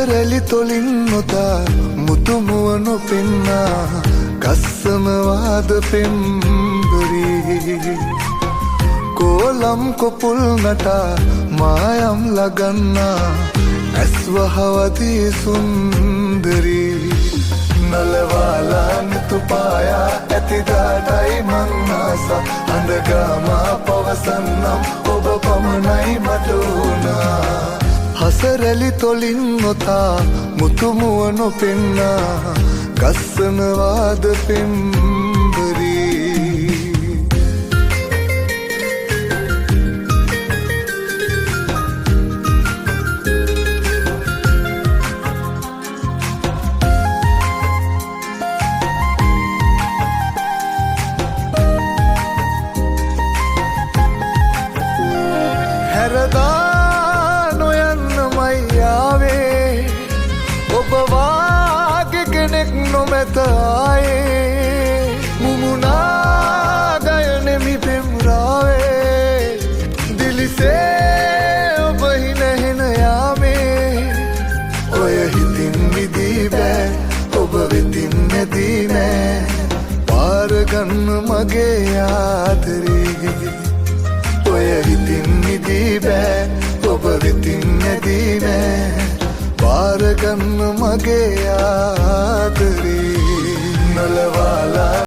හසරැලි තොලින් නොතා මුතුමුවනු පෙන්නා ගස්සනවාද පෙම්බරී කෝලම් කොපුල් නටා මායම් ලගන්නා ඇස්වහවදී සුන්දරී නලවාලා නිතුපායා ඇතිදාටයි මංනාස අඳගාමා පවසන්නම් ඔබ පමණයි මට වුණා හසරැලි තොලින් නොතා මුතුමුවනු පෙන්නා ගස්සනවාද පෙම්බරී හැරදා නොයන්න මයියාවේ ඔබ වාගේ කෙනෙක් නොමැත ආයේ මුමුණා ගයනෙමි පෙම්රාවේ දිලිසේ ඔබ හිනහෙන යාමේ ඔය හිතින් මිදී බෑ ඔබ වෙතින් නැදී නෑ පාරගන්න මගේ ආදරේ ඔය හිතින් මිදී බෑ ඔබ වෙතින් නැදී නෑ පාරගන්න මගේ ආදරේ නලවාලා